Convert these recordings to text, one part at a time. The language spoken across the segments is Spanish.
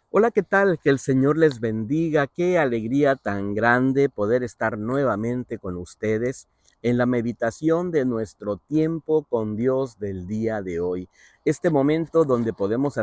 Hola, ¿qué tal? Que el Señor les bendiga. Qué alegría tan grande poder estar nuevamente con ustedes en la meditación de nuestro tiempo con Dios del día de hoy. Este momento donde podemos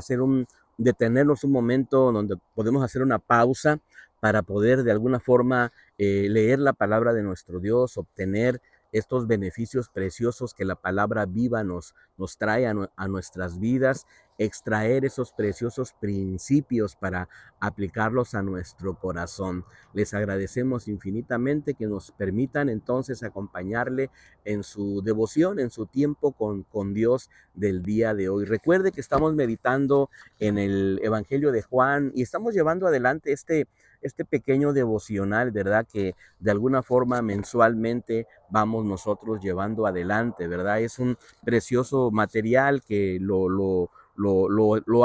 detenernos un momento, donde podemos hacer una pausa para poder de alguna forma leer la palabra de nuestro Dios, obtener estos beneficios preciosos que la palabra viva nos trae a nuestras vidas, extraer esos preciosos principios para aplicarlos a nuestro corazón. Les agradecemos infinitamente que nos permitan entonces acompañarle en su devoción, en su tiempo con Dios del día de hoy. Recuerde que estamos meditando en el Evangelio de Juan y estamos llevando adelante este pequeño devocional, ¿verdad? Que de alguna forma mensualmente vamos nosotros llevando adelante, ¿verdad? Es un precioso material que lo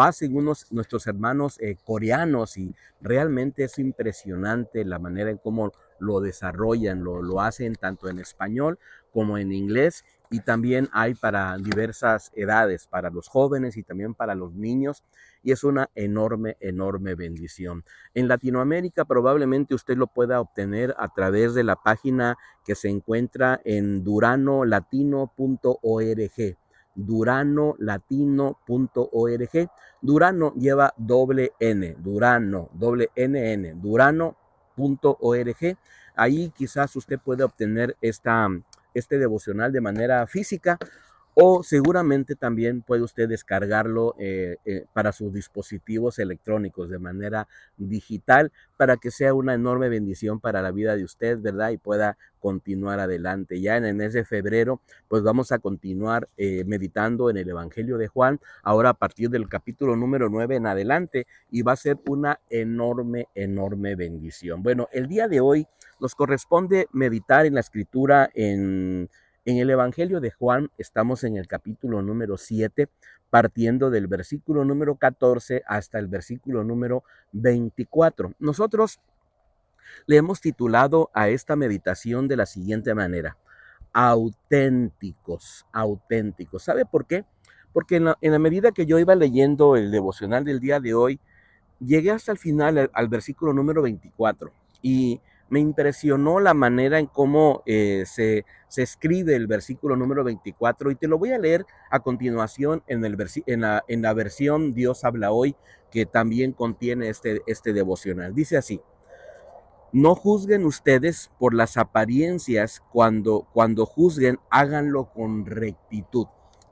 hacen nuestros hermanos coreanos y realmente es impresionante la manera en cómo lo desarrollan, lo hacen tanto en español como en inglés y también hay para diversas edades, para los jóvenes y también para los niños y es una enorme, enorme bendición. En Latinoamérica probablemente usted lo pueda obtener a través de la página que se encuentra en duranolatino.org. Duranolatino.org. Durano lleva doble N, Durano, doble NN, durano.org. Ahí quizás usted puede obtener este devocional de manera física o seguramente también puede usted descargarlo para sus dispositivos electrónicos de manera digital para que sea una enorme bendición para la vida de usted, ¿verdad? Y pueda continuar adelante. Ya en el mes de febrero, pues vamos a continuar meditando en el Evangelio de Juan, ahora a partir del capítulo número 9 en adelante, y va a ser una enorme, enorme bendición. Bueno, el día de hoy nos corresponde meditar en la escritura en el Evangelio de Juan. Estamos en el capítulo número 7, partiendo del versículo número 14 hasta el versículo número 24. Nosotros le hemos titulado a esta meditación de la siguiente manera: auténticos, auténticos. ¿Sabe por qué? Porque en la medida que yo iba leyendo el devocional del día de hoy, llegué hasta el final, al versículo número 24, y me impresionó la manera en cómo se escribe el versículo número 24, y te lo voy a leer a continuación en la versión Dios habla hoy, que también contiene este devocional. Dice así: no juzguen ustedes por las apariencias, cuando juzguen, háganlo con rectitud.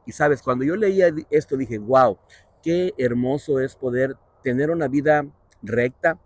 Y sabes, cuando yo leía esto dije, wow, qué hermoso es poder tener una vida recta,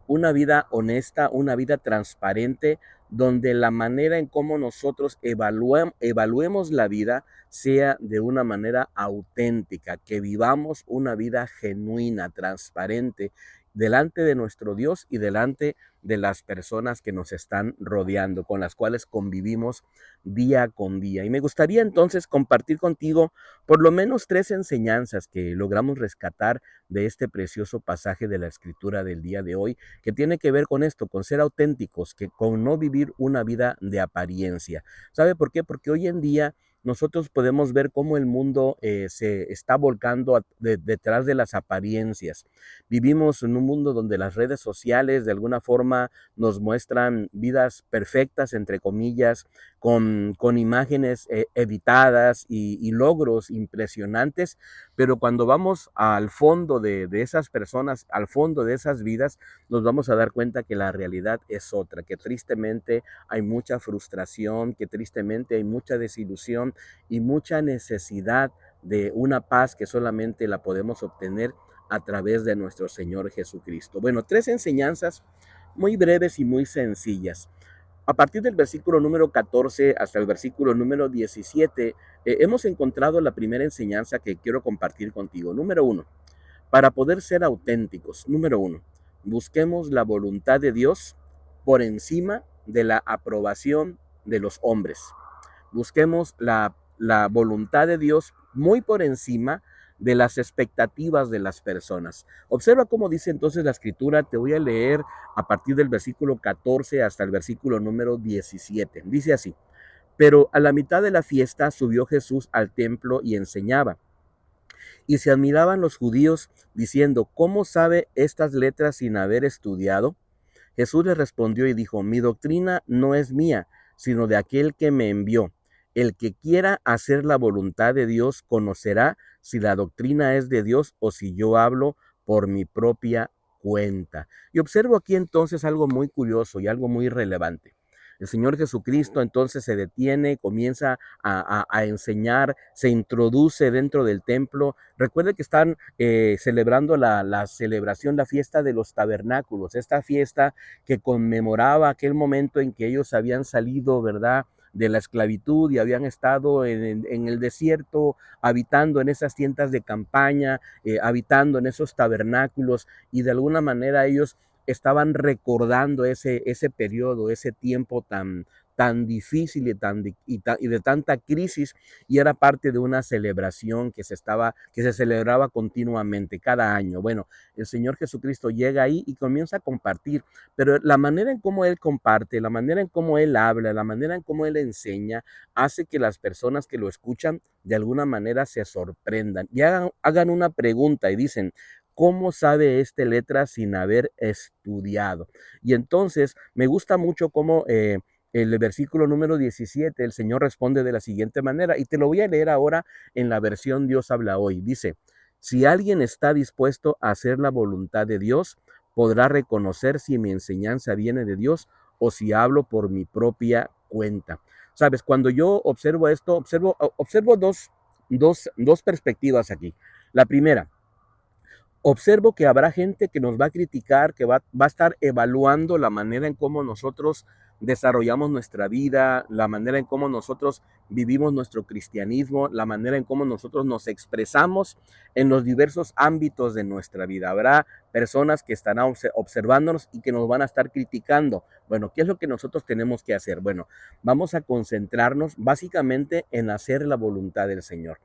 una vida honesta, una vida transparente, donde la manera en cómo nosotros evaluemos la vida sea de una manera auténtica, que vivamos una vida genuina, transparente, delante de nuestro Dios y delante de las personas que nos están rodeando, con las cuales convivimos día con día. Y me gustaría entonces compartir contigo por lo menos 3 enseñanzas que logramos rescatar de este precioso pasaje de la escritura del día de hoy, que tiene que ver con esto, con ser auténticos, con no vivir una vida de apariencia. ¿Sabe por qué? Porque hoy en día nosotros podemos ver cómo el mundo se está volcando detrás de las apariencias. Vivimos en un mundo donde las redes sociales de alguna forma nos muestran vidas perfectas, entre comillas, con imágenes editadas y logros impresionantes, pero cuando vamos al fondo de esas personas, al fondo de esas vidas, nos vamos a dar cuenta que la realidad es otra, que tristemente hay mucha frustración, que tristemente hay mucha desilusión y mucha necesidad de una paz que solamente la podemos obtener a través de nuestro Señor Jesucristo. Bueno, 3 enseñanzas muy breves y muy sencillas. A partir del versículo número 14 hasta el versículo número 17, hemos encontrado la primera enseñanza que quiero compartir contigo. Número 1, para poder ser auténticos. Número 1, busquemos la voluntad de Dios por encima de la aprobación de los hombres. Busquemos la voluntad de Dios muy por encima de las expectativas de las personas. Observa cómo dice entonces la escritura. Te voy a leer a partir del versículo 14 hasta el versículo número 17. Dice así: pero a la mitad de la fiesta subió Jesús al templo y enseñaba. Y se admiraban los judíos diciendo, ¿cómo sabe estas letras sin haber estudiado? Jesús le respondió y dijo, mi doctrina no es mía, sino de aquel que me envió. El que quiera hacer la voluntad de Dios conocerá si la doctrina es de Dios o si yo hablo por mi propia cuenta. Y observo aquí entonces algo muy curioso y algo muy relevante. El Señor Jesucristo entonces se detiene, comienza a enseñar, se introduce dentro del templo. Recuerde que están celebrando la celebración, la fiesta de los tabernáculos, esta fiesta que conmemoraba aquel momento en que ellos habían salido, ¿verdad?, de la esclavitud y habían estado en el desierto, habitando en esas tiendas de campaña, habitando en esos tabernáculos, y de alguna manera ellos estaban recordando ese periodo, ese tiempo tan difícil y de tanta crisis, y era parte de una celebración que se celebraba continuamente cada año. Bueno, el Señor Jesucristo llega ahí y comienza a compartir, pero la manera en cómo Él comparte, la manera en cómo Él habla, la manera en cómo Él enseña, hace que las personas que lo escuchan de alguna manera se sorprendan y hagan una pregunta y dicen, ¿cómo sabe este letra sin haber estudiado? Y entonces me gusta mucho cómo el versículo número 17, el Señor responde de la siguiente manera, y te lo voy a leer ahora en la versión Dios habla hoy. Dice, si alguien está dispuesto a hacer la voluntad de Dios, podrá reconocer si mi enseñanza viene de Dios o si hablo por mi propia cuenta. Sabes, cuando yo observo esto, observo dos perspectivas aquí. La primera, observo que habrá gente que nos va a criticar, que va a estar evaluando la manera en cómo nosotros desarrollamos nuestra vida, la manera en cómo nosotros vivimos nuestro cristianismo, la manera en cómo nosotros nos expresamos en los diversos ámbitos de nuestra vida. Habrá personas que estarán observándonos y que nos van a estar criticando. Bueno, ¿qué es lo que nosotros tenemos que hacer? Bueno, vamos a concentrarnos básicamente en hacer la voluntad del Señor.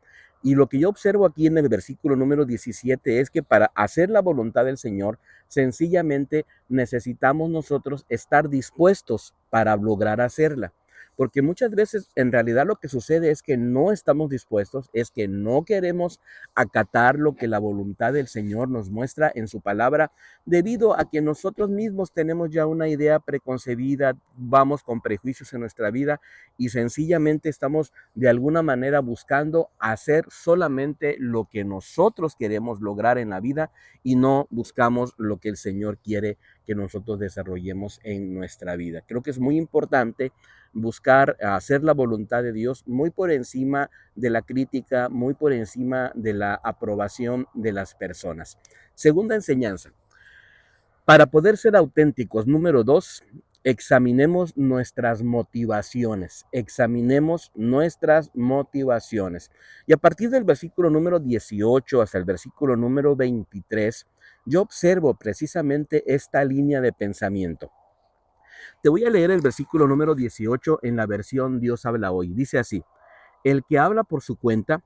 Y lo que yo observo aquí en el versículo número 17 es que para hacer la voluntad del Señor, sencillamente necesitamos nosotros estar dispuestos para lograr hacerla. Porque muchas veces en realidad lo que sucede es que no estamos dispuestos, es que no queremos acatar lo que la voluntad del Señor nos muestra en su palabra, debido a que nosotros mismos tenemos ya una idea preconcebida, vamos con prejuicios en nuestra vida y sencillamente estamos de alguna manera buscando hacer solamente lo que nosotros queremos lograr en la vida y no buscamos lo que el Señor quiere que nosotros desarrollemos en nuestra vida. Creo que es muy importante buscar hacer la voluntad de Dios muy por encima de la crítica, muy por encima de la aprobación de las personas. Segunda enseñanza, para poder ser auténticos, número 2, examinemos nuestras motivaciones. Examinemos nuestras motivaciones. Y a partir del versículo número 18 hasta el versículo número 23, yo observo precisamente esta línea de pensamiento. Te voy a leer el versículo número 18 en la versión Dios habla hoy. Dice así, el que habla por su cuenta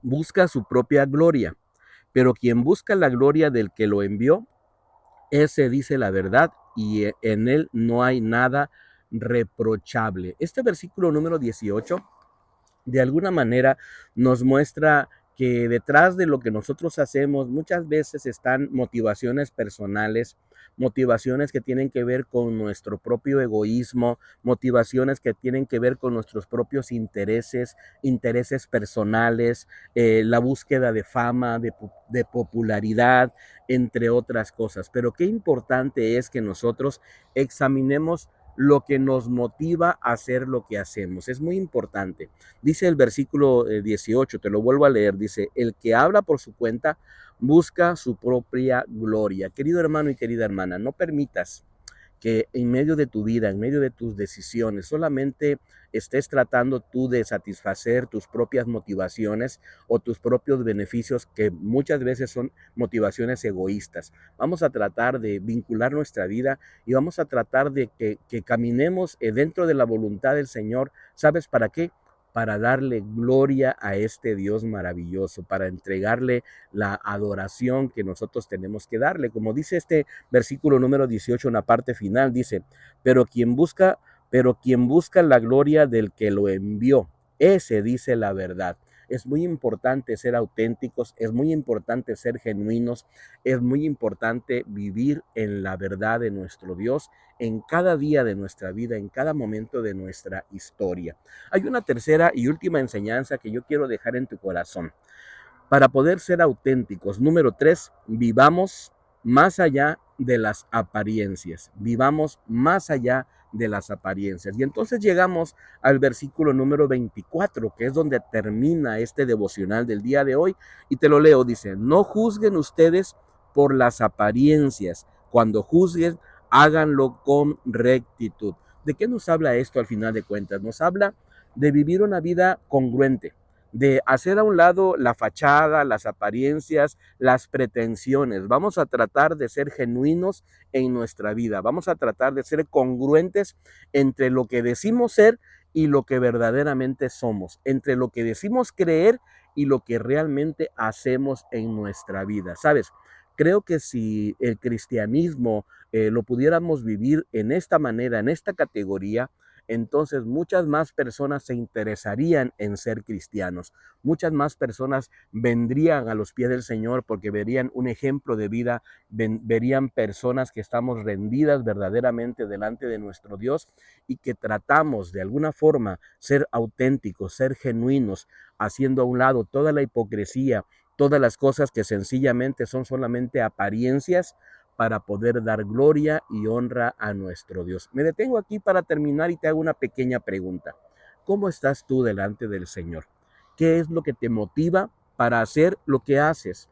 busca su propia gloria, pero quien busca la gloria del que lo envió, ese dice la verdad y en él no hay nada reprochable. Este versículo número 18 de alguna manera nos muestra que detrás de lo que nosotros hacemos muchas veces están motivaciones personales, motivaciones que tienen que ver con nuestro propio egoísmo, motivaciones que tienen que ver con nuestros propios intereses, intereses personales, la búsqueda de fama, de popularidad, entre otras cosas. Pero qué importante es que nosotros examinemos lo que nos motiva a hacer lo que hacemos. Es muy importante. Dice el versículo 18, te lo vuelvo a leer, dice, el que habla por su cuenta busca su propia gloria. Querido hermano y querida hermana, no permitas que en medio de tu vida, en medio de tus decisiones, solamente estés tratando tú de satisfacer tus propias motivaciones o tus propios beneficios, que muchas veces son motivaciones egoístas. Vamos a tratar de vincular nuestra vida y vamos a tratar de que caminemos dentro de la voluntad del Señor. ¿Sabes para qué? Para darle gloria a este Dios maravilloso, para entregarle la adoración que nosotros tenemos que darle. Como dice este versículo número 18 en la parte final, dice, pero quien busca la gloria del que lo envió, ese dice la verdad. Es muy importante ser auténticos, es muy importante ser genuinos, es muy importante vivir en la verdad de nuestro Dios en cada día de nuestra vida, en cada momento de nuestra historia. Hay una tercera y última enseñanza que yo quiero dejar en tu corazón. Para poder ser auténticos, número 3, vivamos más allá de las apariencias. Vivamos más allá de las apariencias. Y entonces llegamos al versículo número 24, que es donde termina este devocional del día de hoy. Y te lo leo, dice, no juzguen ustedes por las apariencias. Cuando juzguen, háganlo con rectitud. ¿De qué nos habla esto al final de cuentas? Nos habla de vivir una vida congruente, de hacer a un lado la fachada, las apariencias, las pretensiones. Vamos a tratar de ser genuinos en nuestra vida. Vamos a tratar de ser congruentes entre lo que decimos ser y lo que verdaderamente somos, entre lo que decimos creer y lo que realmente hacemos en nuestra vida. ¿Sabes? Creo que si el cristianismo lo pudiéramos vivir en esta manera, en esta categoría, entonces muchas más personas se interesarían en ser cristianos. Muchas más personas vendrían a los pies del Señor porque verían un ejemplo de vida, verían personas que estamos rendidas verdaderamente delante de nuestro Dios y que tratamos de alguna forma ser auténticos, ser genuinos, haciendo a un lado toda la hipocresía, todas las cosas que sencillamente son solamente apariencias para poder dar gloria y honra a nuestro Dios. Me detengo aquí para terminar y te hago una pequeña pregunta. ¿Cómo estás tú delante del Señor? ¿Qué es lo que te motiva para hacer lo que haces?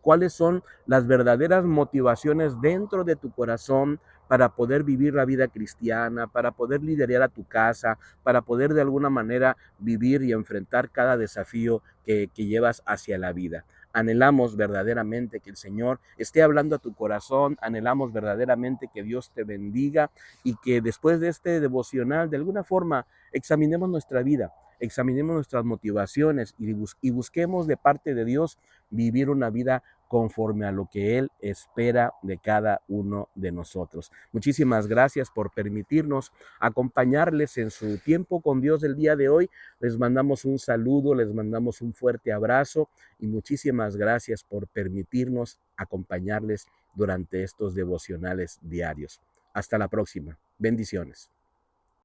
¿Cuáles son las verdaderas motivaciones dentro de tu corazón para poder vivir la vida cristiana, para poder liderar a tu casa, para poder de alguna manera vivir y enfrentar cada desafío que llevas hacia la vida? Anhelamos verdaderamente que el Señor esté hablando a tu corazón, anhelamos verdaderamente que Dios te bendiga y que después de este devocional, de alguna forma, examinemos nuestra vida, examinemos nuestras motivaciones y busquemos de parte de Dios vivir una vida conforme a lo que Él espera de cada uno de nosotros. Muchísimas gracias por permitirnos acompañarles en su tiempo con Dios del día de hoy. Les mandamos un saludo, les mandamos un fuerte abrazo y muchísimas gracias por permitirnos acompañarles durante estos devocionales diarios. Hasta la próxima. Bendiciones.